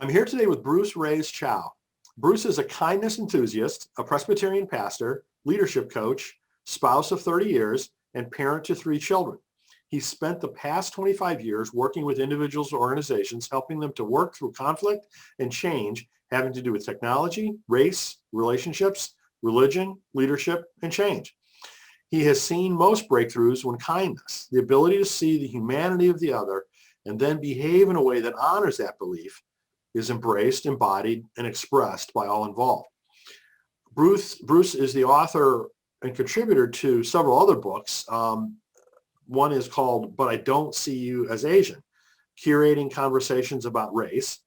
I'm here today with Bruce Reyes-Chow. Bruce is a kindness enthusiast, a Presbyterian pastor, leadership coach, spouse of 30 years, and parent to 3 children. He spent the past 25 years working with individuals or organizations, helping them to work through conflict and change having to do with technology, race, relationships, religion, leadership, and change. He has seen most breakthroughs when kindness, the ability to see the humanity of the other and then behave in a way that honors that belief, is embraced, embodied, and expressed by all involved. Bruce is the author and contributor to several other books. One is called But I Don't See You as Asian, Curating Conversations About Race,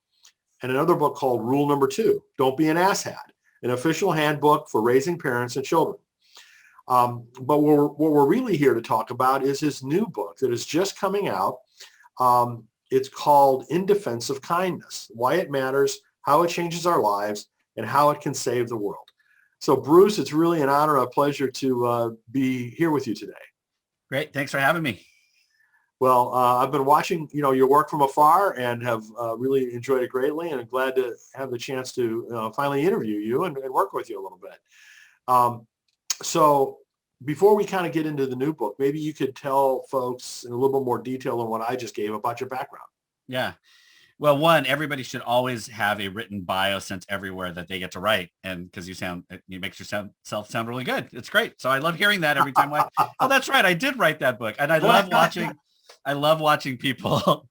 and another book called Rule Number 2, Don't Be an Asshat, an official handbook for raising parents and children. But what we're really here to talk about is his new book that is just coming out. It's called In Defense of Kindness, Why It Matters, How It Changes Our Lives, and How It Can Save the World. So Bruce, it's really an honor, a pleasure to be here with you today. Great. Thanks for having me. Well, I've been watching, your work from afar and have really enjoyed it greatly, and I'm glad to have the chance to finally interview you and work with you a little bit. So before we kind of get into the new book, maybe you could tell folks in a little bit more detail than what I just gave about your background. Yeah. Well, one, everybody should always have a written bio sent everywhere that they get to write. And because it makes yourself sound really good. It's great. So I love hearing that every time. Oh, that's right. I did write that book. And I love watching people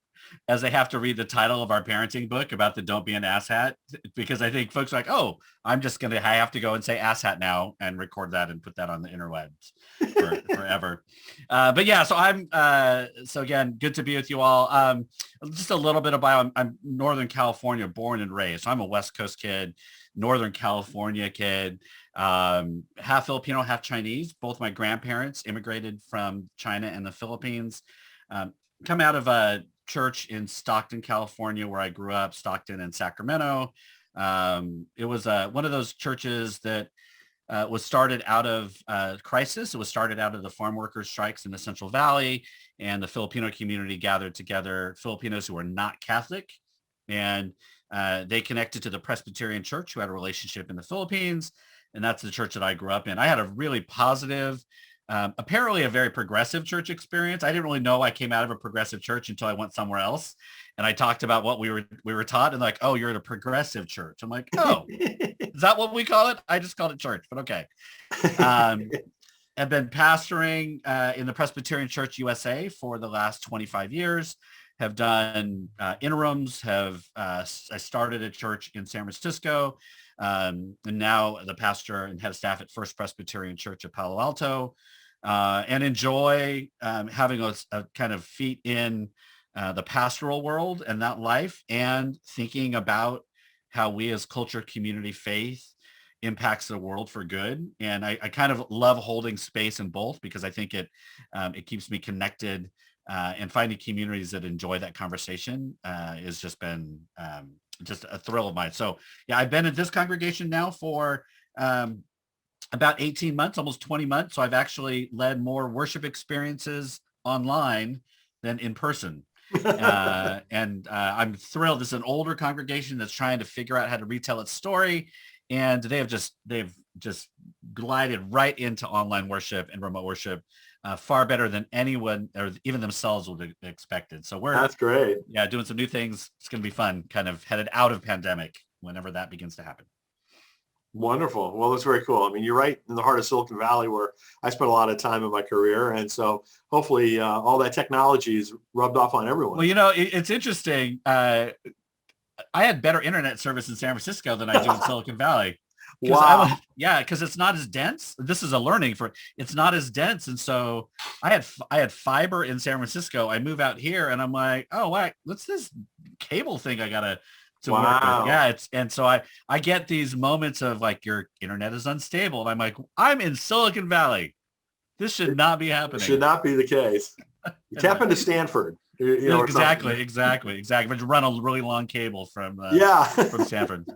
as they have to read the title of our parenting book about the Don't Be an Asshat, because I think folks are like, oh, I have to go and say asshat now and record that and put that on the interwebs forever. But yeah, so again, good to be with you all. Just a little bit of bio. I'm Northern California born and raised. So I'm a West Coast kid, Northern California kid, half Filipino, half Chinese. Both my grandparents immigrated from China and the Philippines. Come out of a church in Stockton, California, where I grew up, Stockton and Sacramento. It was one of those churches that was started out of crisis. It was started out of the farm workers' strikes in the Central Valley, and the Filipino community gathered together Filipinos who were not Catholic, and they connected to the Presbyterian Church, who had a relationship in the Philippines, and that's the church that I grew up in. I had a really positive, apparently a very progressive church experience. I didn't really know I came out of a progressive church until I went somewhere else. And I talked about what we were taught, and like, oh, you're at a progressive church. I'm like, oh, is that what we call it? I just called it church, but okay. I've been pastoring in the Presbyterian Church USA for the last 25 years, have done interims, I started a church in San Francisco, and now the pastor and head of staff at First Presbyterian Church of Palo Alto, and enjoy having a kind of feet in the pastoral world and that life, and thinking about how we as culture, community, faith impacts the world for good. And I kind of love holding space in both, because I think it keeps me connected, and finding communities that enjoy that conversation has just been just a thrill of mine. So yeah, I've been at this congregation now for about 18 months, almost 20 months. So I've actually led more worship experiences online than in person. And I'm thrilled. This is an older congregation that's trying to figure out how to retell its story. And they've just glided right into online worship and remote worship far better than anyone or even themselves would have expected. So that's great. Yeah, doing some new things. It's going to be fun, kind of headed out of pandemic whenever that begins to happen. Wonderful. Well, that's very cool. I mean, you're right in the heart of Silicon Valley, where I spent a lot of time in my career. And so hopefully all that technology is rubbed off on everyone. Well, it's interesting. I had better internet service in San Francisco than I do in Silicon Valley. Wow. Because it's not as dense. This is a learning it's not as dense. And so I had fiber in San Francisco. I move out here and I'm like, oh, what's this cable thing I gotta work with? Yeah, and so I get these moments of like, your internet is unstable. And I'm like, I'm in Silicon Valley. This should not be happening. Should not be the case. You tap into Stanford. Exactly. But you run a really long cable from Stanford.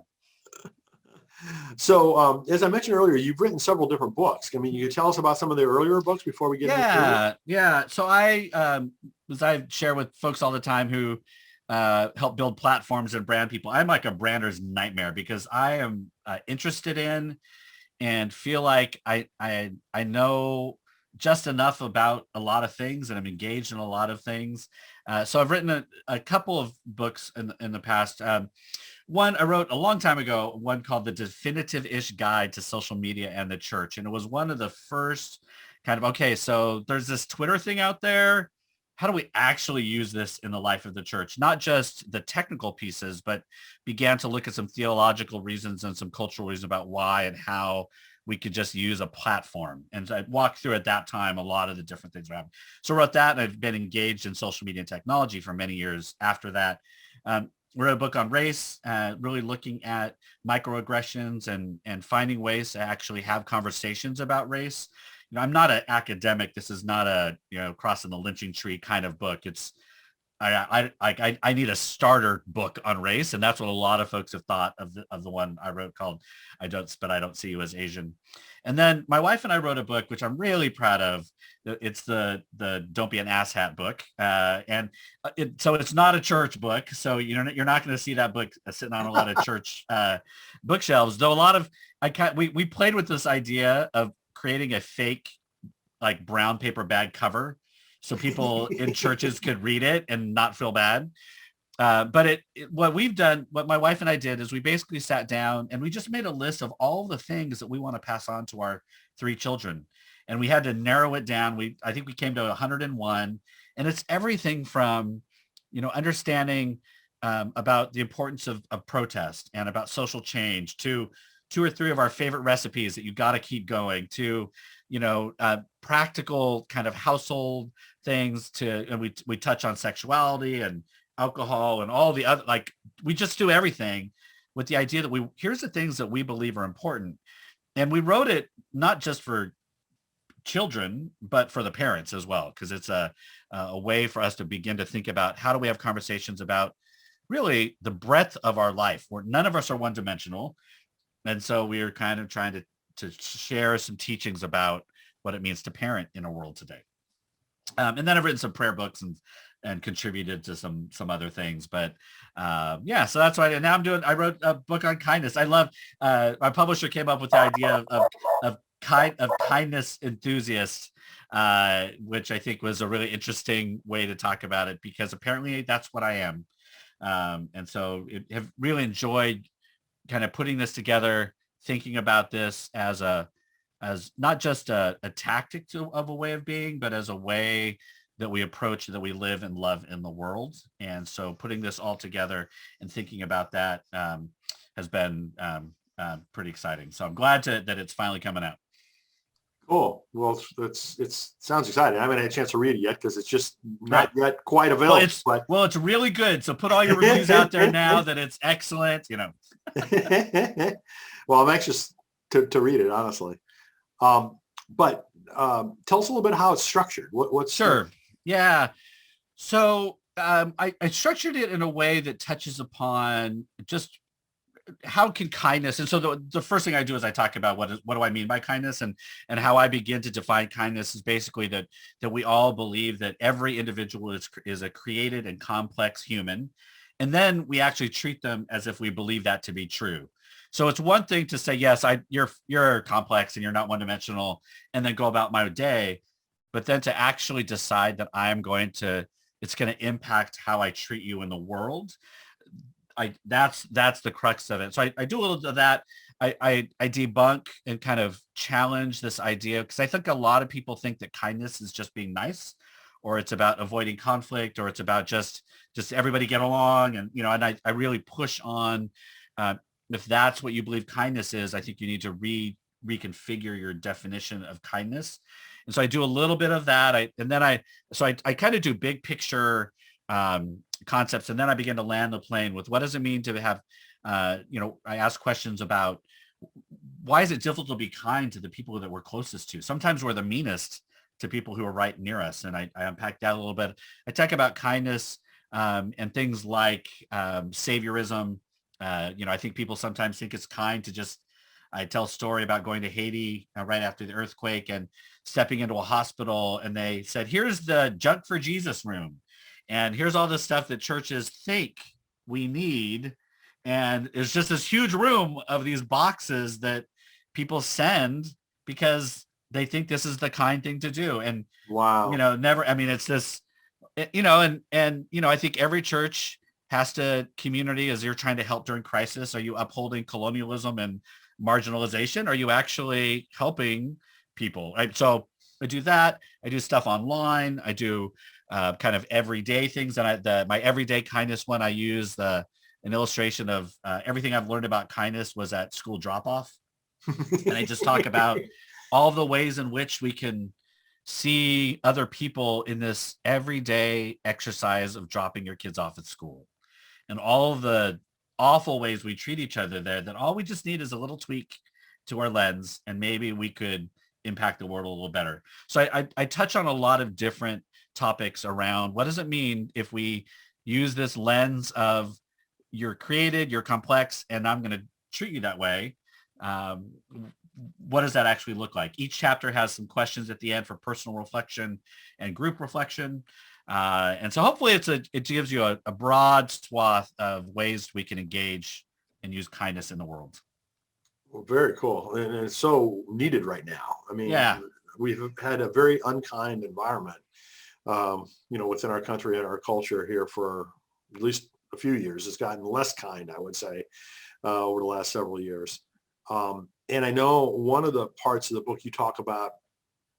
So as I mentioned earlier, you've written several different books. I mean, you could tell us about some of the earlier books before we get into it? Yeah. So I share with folks all the time who help build platforms and brand people. I'm like a brander's nightmare because I am interested in and feel like I know just enough about a lot of things and I'm engaged in a lot of things. So I've written a couple of books in the past. One I wrote a long time ago, one called The Definitive-ish Guide to Social Media and the Church. And it was one of the first kind of, okay, so there's this Twitter thing out there. How do we actually use this in the life of the church? Not just the technical pieces, but began to look at some theological reasons and some cultural reasons about why and how we could just use a platform. And I walked through at that time a lot of the different things that happened. So I wrote that, and I've been engaged in social media and technology for many years after that. Wrote a book on race, really looking at microaggressions and finding ways to actually have conversations about race. You know, I'm not an academic. This is not a, crossing the lynching tree kind of book. It's, I need a starter book on race. And that's what a lot of folks have thought of the one I wrote called I Don't See You as Asian. And then my wife and I wrote a book, which I'm really proud of. It's the Don't Be an Asshat book. So it's not a church book. So you're not going to see that book sitting on a lot of church bookshelves, though a lot of, we played with this idea of creating a fake like brown paper bag cover so people in churches could read it and not feel bad. But what my wife and I did is we basically sat down and we just made a list of all the things that we want to pass on to our 3 children. And we had to narrow it down. I think we came to 101. And it's everything from, understanding about the importance of protest and about social change to 2 or 3 of our favorite recipes that you got to keep going to, practical kind of household things and we touch on sexuality and alcohol and all the other, like we just do everything with the idea that here's the things that we believe are important. And we wrote it not just for children, but for the parents as well, because it's a way for us to begin to think about how do we have conversations about really the breadth of our life, where none of us are one-dimensional. And so we are kind of trying to share some teachings about what it means to parent in a world today. And then I've written some prayer books and contributed to some other things. But so that's what I did. Now I wrote a book on kindness. I love, my publisher came up with the idea of kindness enthusiasts, which I think was a really interesting way to talk about it, because apparently that's what I am. And so have really enjoyed kind of putting this together, thinking about this as not just a tactic of a way of being, but as a way that we approach, that we live and love in the world. And so putting this all together and thinking about that has been pretty exciting. So I'm glad that it's finally coming out. Cool. Well, it sounds exciting. I haven't had a chance to read it yet because it's just not yet quite available. Well, it's really good. So put all your reviews out there now that it's excellent, Well, I'm anxious to read it, honestly. But tell us a little bit how it's structured. What's Sure. Yeah. So I structured it in a way that touches upon just how can kindness, and so the first thing I do is I talk about what do I mean by kindness, and how I begin to define kindness is basically that we all believe that every individual is a created and complex human, and then we actually treat them as if we believe that to be true. So it's one thing to say, yes, you're complex and you're not one-dimensional, and then go about my day, but then to actually decide that it's going to impact how I treat you in the world. That's the crux of it. So I do a little of that. I debunk and kind of challenge this idea, because I think a lot of people think that kindness is just being nice, or it's about avoiding conflict, or it's about just everybody get along. And, and I really push on, if that's what you believe kindness is, I think you need to reconfigure your definition of kindness. And so I do a little bit of that. I kind of do big picture concepts, and then I begin to land the plane with what does it mean to have, I ask questions about why is it difficult to be kind to the people that we're closest to? Sometimes we're the meanest to people who are right near us. And I unpack that a little bit. I talk about kindness and things like saviorism. I think people sometimes think it's kind to I tell a story about going to Haiti right after the earthquake and stepping into a hospital, and they said, here's the Junk for Jesus room. And here's all this stuff that churches think we need. And it's just this huge room of these boxes that people send because they think this is the kind thing to do. And, Wow. never, I mean, it's this, I think every church has to community as you're trying to help during crisis. Are you upholding colonialism and marginalization? Are you actually helping people? Right? So I do that. I do stuff online. I do kind of everyday things. And my everyday kindness one, I use an illustration of everything I've learned about kindness was at school drop-off. And I just talk about all the ways in which we can see other people in this everyday exercise of dropping your kids off at school and all of the awful ways we treat each other there, that all we just need is a little tweak to our lens and maybe we could impact the world a little better. So I touch on a lot of different topics around what does it mean if we use this lens of you're created, you're complex, and I'm going to treat you that way. What does that actually look like? Each chapter has some questions at the end for personal reflection and group reflection. And so hopefully it gives you a broad swath of ways we can engage and use kindness in the world. Well, very cool. And it's so needed right now. I mean, Yeah. we've had a very unkind environment, within our country and our culture here for at least a few years. It's gotten less kind, I would say, over the last several years. And I know one of the parts of the book you talk about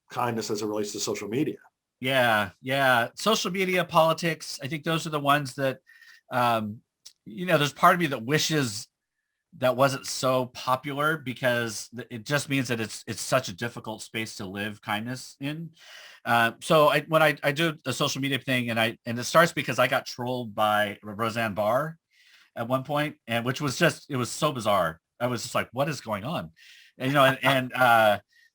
kindness as it relates to social media. Yeah. Social media, politics. I think those are the ones that, there's part of me that wishes that wasn't so popular because it just means that it's such a difficult space to live kindness in. So when I do a social media thing and it starts because I got trolled by Roseanne Barr at one point, and which was it was so bizarre. I was just like, what is going on? And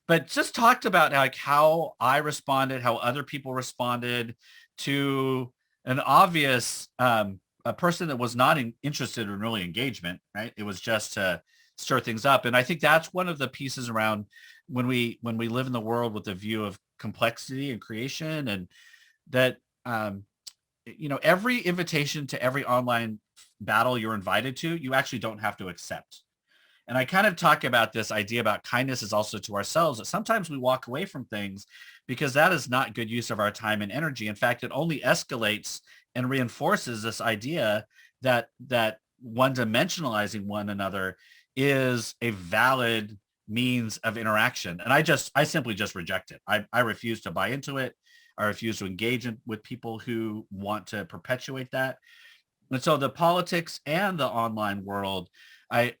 but just talked about like how I responded, how other people responded to an obvious a person that was not interested in really engagement, right? It was just to stir things up. And I think that's one of the pieces around when we live in the world with the view of complexity and creation, and that every invitation to every online battle you're invited to, you actually don't have to accept. And I kind of talk about this idea about kindness is also to ourselves, that sometimes we walk away from things because that is not good use of our time and energy. In fact, it only escalates and reinforces this idea that one-dimensionalizing one another is a valid means of interaction. And I simply just reject it. I refuse to buy into it. I refuse to engage with people who want to perpetuate that. And so the politics and the online world, I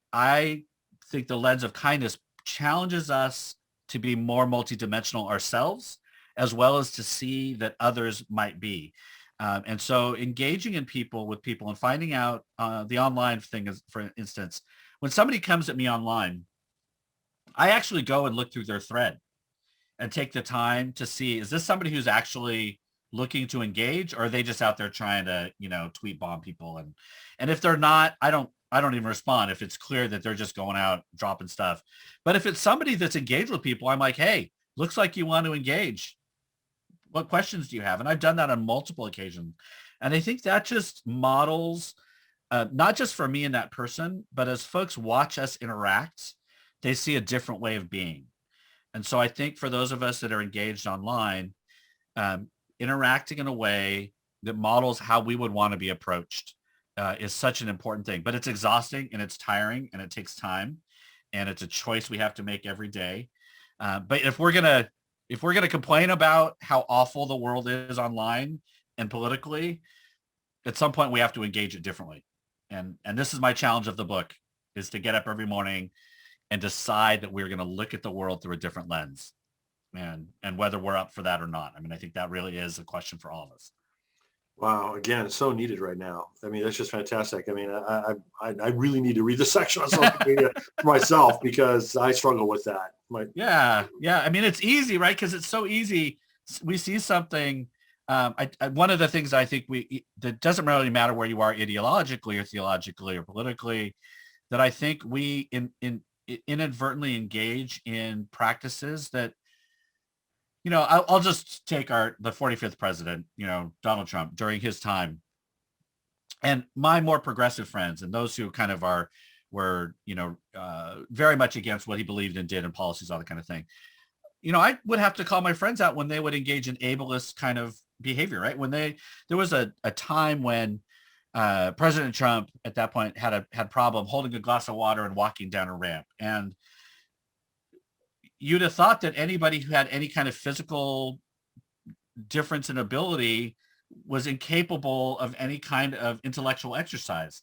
think the lens of kindness challenges us to be more multidimensional ourselves, as well as to see that others might be. And so engaging with people and finding out the online thing is, for instance, when somebody comes at me online, I actually go and look through their thread and take the time to see, is this somebody who's actually looking to engage, or are they just out there trying to, tweet bomb people? And if they're not, I don't even respond if it's clear that they're just going out dropping stuff. But if it's somebody that's engaged with people, I'm like, hey, looks like you want to engage. What questions do you have? And I've done that on multiple occasions. And I think that just models, not just for me and that person, but as folks watch us interact, they see a different way of being. And so I think for those of us that are engaged online, interacting in a way that models how we would want to be approached is such an important thing. But it's exhausting and it's tiring and it takes time, and it's a choice we have to make every day. But if we're gonna complain about how awful the world is online and politically, at some point we have to engage it differently. And this is my challenge of the book, is to get up every morning and decide that we're going to look at the world through a different lens, and whether we're up for that or not. I mean, I think that really is a question for all of us. Wow. Again, it's so needed right now. I mean, that's just fantastic. I mean, I really need to read the section on social media for myself because I struggle with that. Yeah. I mean, it's easy, right? Because it's so easy. We see something. One of the things I think that doesn't really matter where you are ideologically or theologically or politically, that I think we inadvertently engage in practices that, I'll just take the 45th president, Donald Trump, during his time, and my more progressive friends and those who kind of were very much against what he believed and did and policies, all that kind of thing. I would have to call my friends out when they would engage in ableist kind of behavior, right? There was a time when President Trump at that point had problem holding a glass of water and walking down a ramp. And you'd have thought that anybody who had any kind of physical difference in ability was incapable of any kind of intellectual exercise.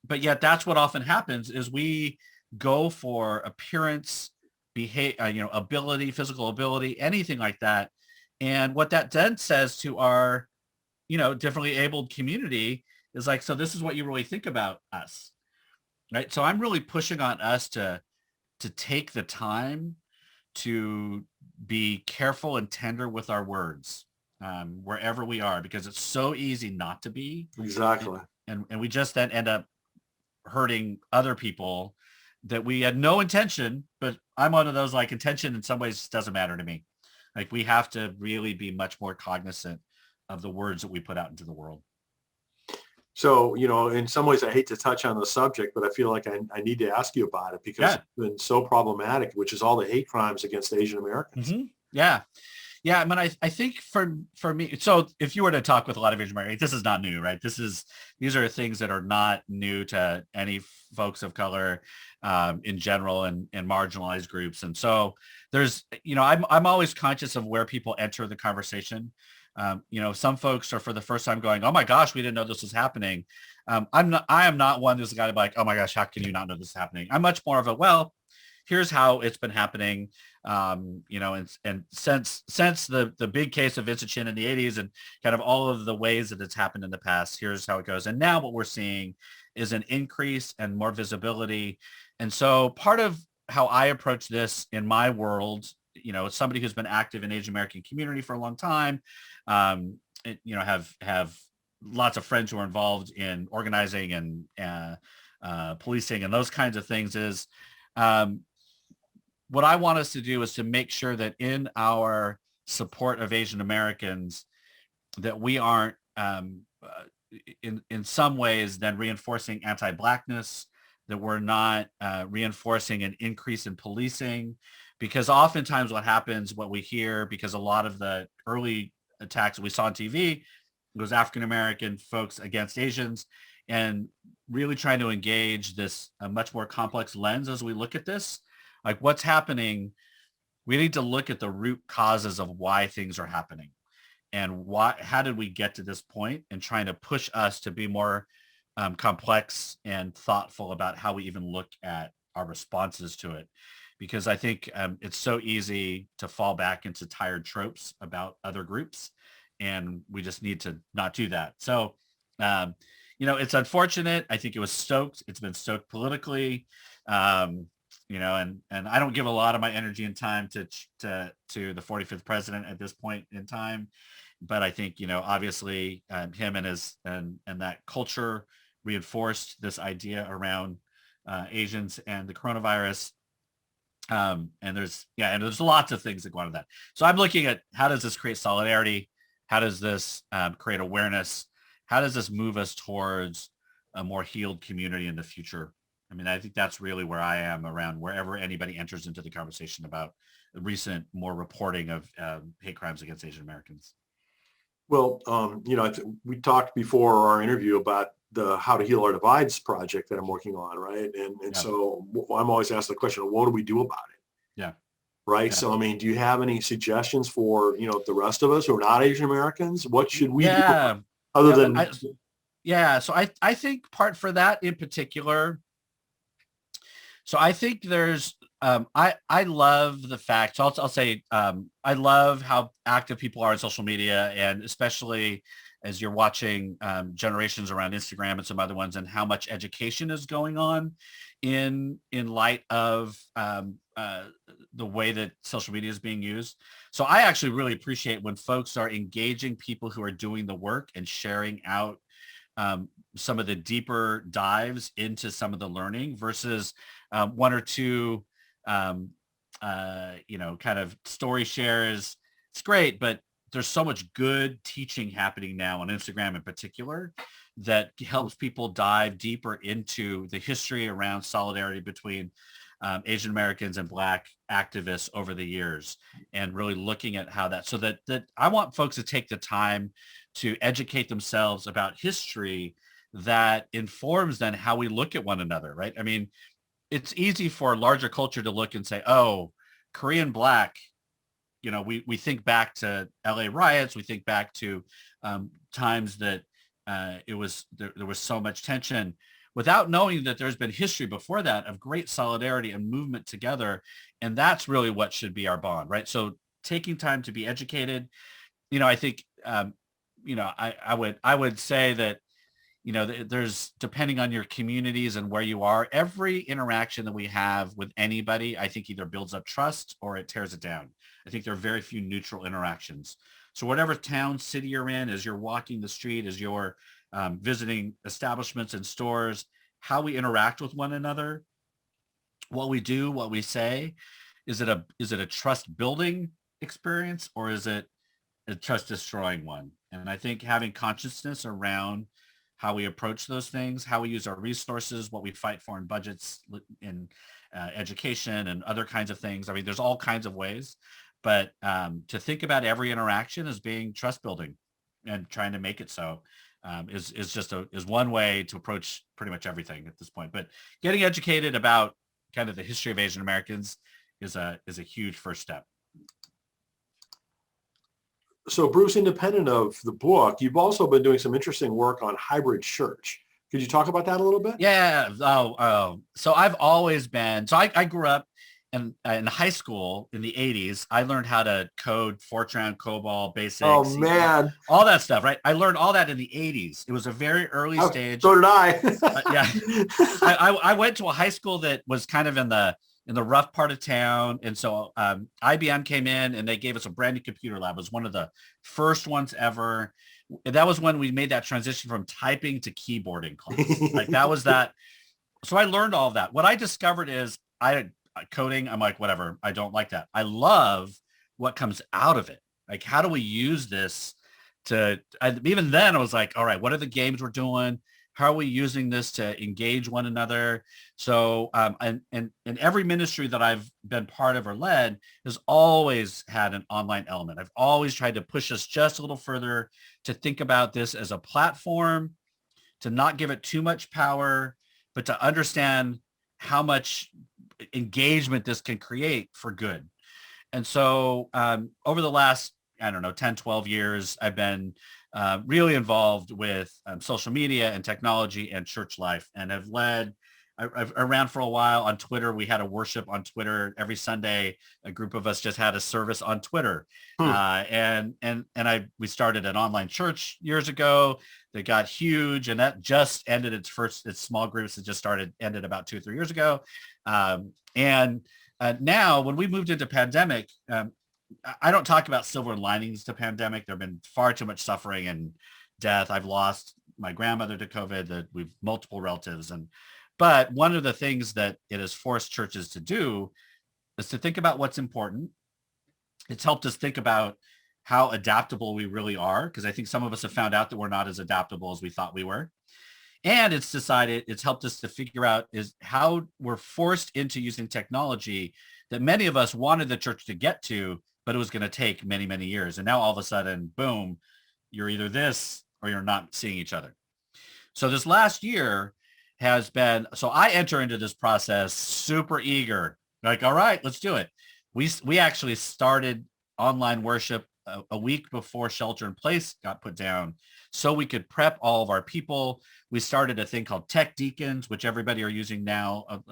But yet that's what often happens is we go for appearance, ability, physical ability, anything like that. And what that then says to our, differently abled community is like, so this is what you really think about us, right? So I'm really pushing on us to take the time to be careful and tender with our words, wherever we are, because it's so easy not to be. Exactly. And we just then end up hurting other people that we had no intention, but I'm one of those, like, intention in some ways doesn't matter to me. Like, we have to really be much more cognizant of the words that we put out into the world. So, in some ways I hate to touch on the subject, but I feel like I need to ask you about it because it's been so problematic, which is all the hate crimes against Asian Americans. Mm-hmm. Yeah. Yeah. I mean, I think for me, so if you were to talk with a lot of Asian Americans, this is not new, right? These are things that are not new to any folks of color in general and marginalized groups. And so there's, I'm always conscious of where people enter the conversation. Some folks are for the first time going, oh my gosh, we didn't know this was happening. I am not one who's the guy to be like, oh my gosh, how can you not know this is happening? I'm much more of a, well, here's how it's been happening. And since the big case of Vincent Chin in the 80s and kind of all of the ways that it's happened in the past, here's how it goes. And now what we're seeing is an increase and more visibility. And so part of how I approach this in my world, somebody who's been active in Asian American community for a long time, have lots of friends who are involved in organizing and policing and those kinds of things, is what I want us to do is to make sure that in our support of Asian Americans, that we aren't in some ways then reinforcing anti-Blackness, that we're not reinforcing an increase in policing, because oftentimes what happens, what we hear, because a lot of the early attacks we saw on TV was African-American folks against Asians, and really trying to engage this a much more complex lens as we look at this. Like, what's happening, we need to look at the root causes of why things are happening and how did we get to this point, and trying to push us to be more complex and thoughtful about how we even look at our responses to it. Because I think it's so easy to fall back into tired tropes about other groups, and we just need to not do that. So, it's unfortunate. I think it was stoked. It's been stoked politically. And I don't give a lot of my energy and time to the 45th president at this point in time. But I think, obviously him and that culture reinforced this idea around Asians and the coronavirus. And there's lots of things that go into that. So I'm looking at, how does this create solidarity? How does this create awareness? How does this move us towards a more healed community in the future? I mean, I think that's really where I am around wherever anybody enters into the conversation about the recent more reporting of hate crimes against Asian Americans. Well, we talked before our interview about the How to Heal Our Divides project that I'm working on, right? And so I'm always asked the question, what do we do about it? Yeah. Right. Yeah. So, I mean, do you have any suggestions for, the rest of us who are not Asian Americans? What should we do other than? So I think part for that in particular. So I think there's, I love the fact, so I'll say, I love how active people are on social media, and especially as you're watching generations around Instagram and some other ones, and how much education is going on in light of the way that social media is being used. So I actually really appreciate when folks are engaging people who are doing the work and sharing out some of the deeper dives into some of the learning versus one or two, kind of story shares it's great, but there's so much good teaching happening now on Instagram in particular that helps people dive deeper into the history around solidarity between Asian Americans and Black activists over the years, and really looking at how that, so that I want folks to take the time to educate themselves about history that informs then how we look at one another, right? I mean, it's easy for a larger culture to look and say, oh, Korean Black, we think back to LA riots, we think back to times that there was so much tension, without knowing that there's been history before that of great solidarity and movement together. And that's really what should be our bond, right? So taking time to be educated, I think, I would say that, there's, depending on your communities and where you are, every interaction that we have with anybody, I think either builds up trust or it tears it down. I think there are very few neutral interactions. So whatever town, city you're in, as you're walking the street, as you're visiting establishments and stores, how we interact with one another, what we do, what we say, is it a trust building experience, or is it a trust destroying one? And I think having consciousness around how we approach those things, how we use our resources, what we fight for in budgets, in education and other kinds of things. I mean, there's all kinds of ways, but to think about every interaction as being trust building and trying to make it so is one way to approach pretty much everything at this point. But getting educated about kind of the history of Asian Americans is a huge first step. So Bruce, independent of the book, you've also been doing some interesting work on hybrid church. Could you talk about that a little bit? Yeah. So I've always been, so I grew up in high school in the 80s. I learned how to code Fortran, COBOL, BASIC, Oh, C++, man. all that stuff, right? I learned all that in the 80s. It was a very early stage. So did I. Yeah. I went to a high school that was kind of in the rough part of town. And so IBM came in and they gave us a brand new computer lab. It was one of the first ones ever. That was when we made that transition from typing to keyboarding class. Like that was that. So I learned all of that. What I discovered is coding, I'm like, whatever, I don't like that. I love what comes out of it. Like, how do we use this even then I was like, all right, what are the games we're doing? How are we using this to engage one another? So, and every ministry that I've been part of or led has always had an online element. I've always tried to push us just a little further to think about this as a platform, to not give it too much power, but to understand how much engagement this can create for good. And so over the last, 10, 12 years, I've been really involved with social media and technology and church life, and have led, I ran for a while on Twitter. We had a worship on Twitter every Sunday. A group of us just had a service on Twitter. We started an online church years ago that got huge, and that just ended its small groups. It just ended about 2 or 3 years ago. Now when we moved into pandemic, I don't talk about silver linings to pandemic. There've been far too much suffering and death. I've lost my grandmother to COVID, we've multiple relatives. But one of the things that it has forced churches to do is to think about what's important. It's helped us think about how adaptable we really are, because I think some of us have found out that we're not as adaptable as we thought we were. And it's helped us to figure out is how we're forced into using technology that many of us wanted the church to get to, but it was going to take many, many years. And now all of a sudden, boom, you're either this or you're not seeing each other. So this last year has been, so I enter into this process super eager, like, all right, let's do it. We actually started online worship a week before shelter in place got put down, so we could prep all of our people. We started a thing called tech deacons, which everybody are using now.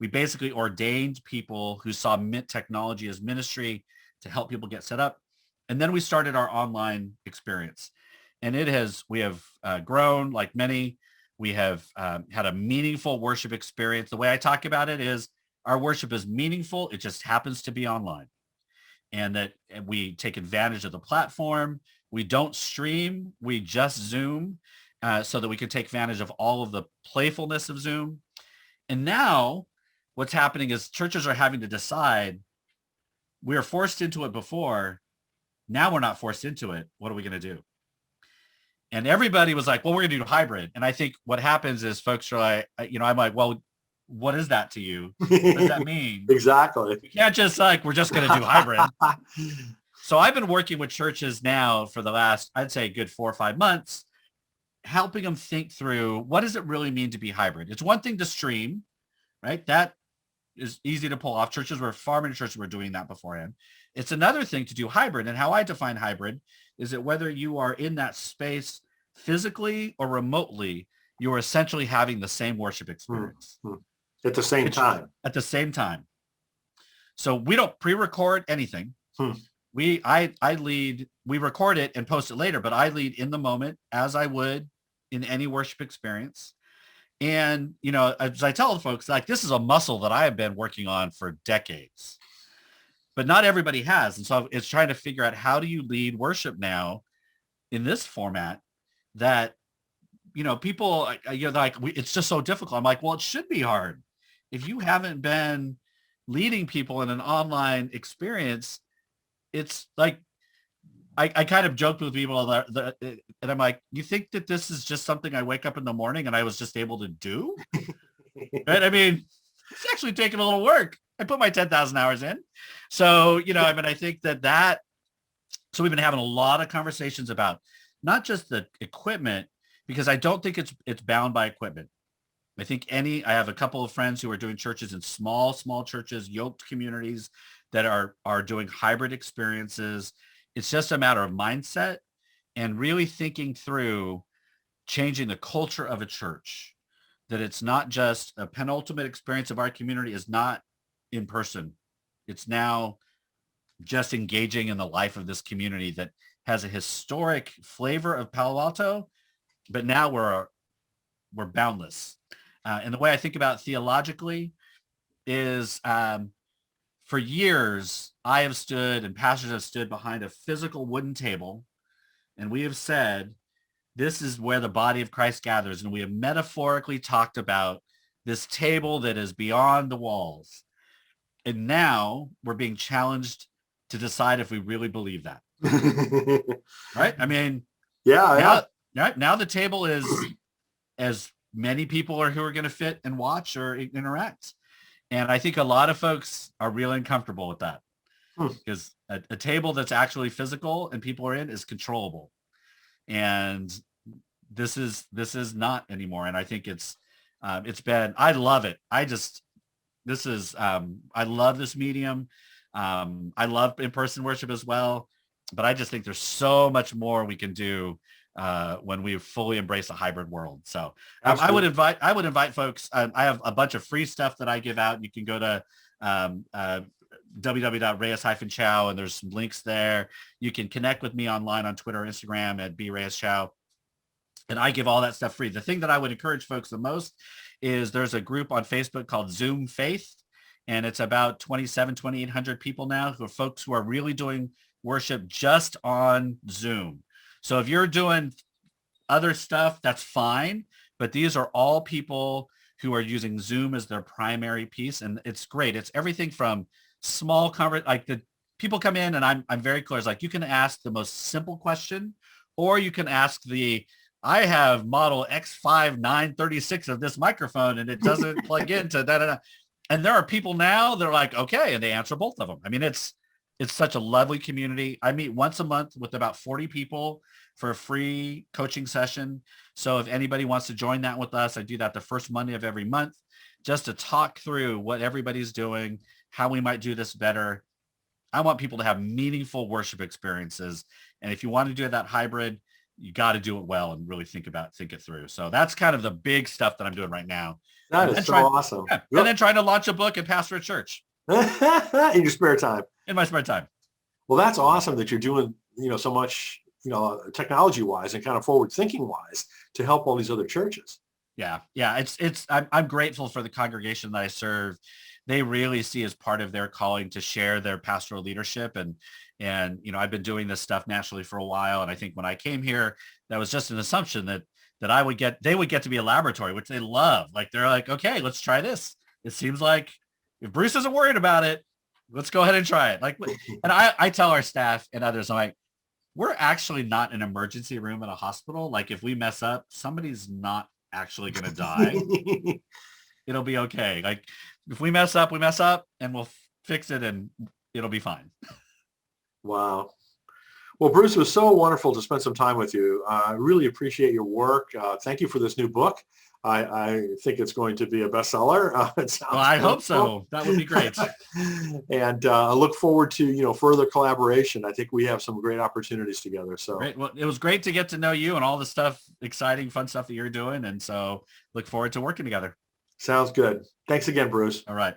We basically ordained people who saw technology as ministry to help people get set up. And then we started our online experience. And we have grown like many. We have had a meaningful worship experience. The way I talk about it is our worship is meaningful. It just happens to be online. And that we take advantage of the platform. We don't stream, we just Zoom, so that we can take advantage of all of the playfulness of Zoom. And now what's happening is churches are having to decide, we were forced into it before, Now we're not forced into it. What are we going to do? And everybody was like, well, we're going to do hybrid. And I think what happens is folks are like, I'm like, well, what is that to you? What does that mean? Exactly. You can't just like, we're just going to do hybrid. So I've been working with churches now for the last, I'd say, a good 4 or 5 months, helping them think through what does it really mean to be hybrid. It's one thing to stream, right? That is easy to pull off. Far many churches were doing that beforehand. It's another thing to do hybrid. And how I define hybrid is that whether you are in that space physically or remotely, you are essentially having the same worship experience. At the same time. At the same time. So we don't pre-record anything. We record it and post it later, but I lead in the moment as I would in any worship experience. And, as I tell the folks, like, this is a muscle that I have been working on for decades, but not everybody has. And so it's trying to figure out, how do you lead worship now in this format that, people, like, it's just so difficult. I'm like, well, it should be hard. If you haven't been leading people in an online experience, it's like, I kind of joked with people and I'm like, you think that this is just something I wake up in the morning and I was just able to do? Right? I mean, it's actually taking a little work. I put my 10,000 hours in. So, I think so we've been having a lot of conversations about not just the equipment, because I don't think it's bound by equipment. I think I have a couple of friends who are doing churches in small churches, yoked communities that are doing hybrid experiences. It's just a matter of mindset and really thinking through changing the culture of a church, that it's not just a penultimate experience of our community is not in person. It's now just engaging in the life of this community that has a historic flavor of Palo Alto, but now we're boundless. And the way I think about it theologically is, for years, I have stood and pastors have stood behind a physical wooden table, and we have said, this is where the body of Christ gathers. And we have metaphorically talked about this table that is beyond the walls. And now we're being challenged to decide if we really believe that. Right? I mean, yeah. Now the table is as many people who are going to fit and watch or interact. And I think a lot of folks are really uncomfortable with that, because a table that's actually physical and people are in is controllable. And this is not anymore. And I think I love it. I love this medium. I love in-person worship as well, but I just think there's so much more we can do when we fully embrace a hybrid world. So I would invite folks. I have a bunch of free stuff that I give out. You can go to www.reyes-chow, and there's some links there. You can connect with me online on Twitter or Instagram at @Reyes-Chow. And I give all that stuff free. The thing that I would encourage folks the most is there's a group on Facebook called Zoom Faith. And it's about 2,800 people now, who are folks who are really doing worship just on Zoom. So if you're doing other stuff, that's fine. But these are all people who are using Zoom as their primary piece. And it's great. It's everything from small like the people come in, and I'm very clear. It's like, you can ask the most simple question, or you can ask I have model X5936 of this microphone and it doesn't plug into da-da-da. And there are people now that are like, okay, and they answer both of them. I mean, it's such a lovely community. I meet once a month with about 40 people for a free coaching session. So if anybody wants to join that with us, I do that the first Monday of every month, just to talk through what everybody's doing, how we might do this better. I want people to have meaningful worship experiences. And if you want to do that hybrid, you got to do it well and really think it through. So that's kind of the big stuff that I'm doing right now. That is so awesome. Yeah. Yep. And then trying to launch a book and pastor a church. In your spare time. In my spare time. Well, that's awesome that you're doing, so much, technology wise and kind of forward thinking wise to help all these other churches. Yeah. Yeah. I'm grateful for the congregation that I serve. They really see as part of their calling to share their pastoral leadership. And I've been doing this stuff nationally for a while. And I think when I came here, that was just an assumption that they would get to be a laboratory, which they love. Like, they're like, okay, let's try this. It seems like if Bruce isn't worried about it, Let's go ahead and try it. Like, and I tell our staff and others, I'm like, we're actually not an emergency room at a hospital. Like if we mess up, somebody's not actually going to die. It'll be okay. Like if we mess up and we'll fix it and it'll be fine. Wow. Well, Bruce, it was so wonderful to spend some time with you. I really appreciate your work. Thank you for this new book. I think it's going to be a bestseller. Well, I hope so. That would be great. And I look forward to, further collaboration. I think we have some great opportunities together. So great. Well, it was great to get to know you and all the stuff, exciting, fun stuff that you're doing. And so look forward to working together. sounds good. Thanks again, Bruce. All right.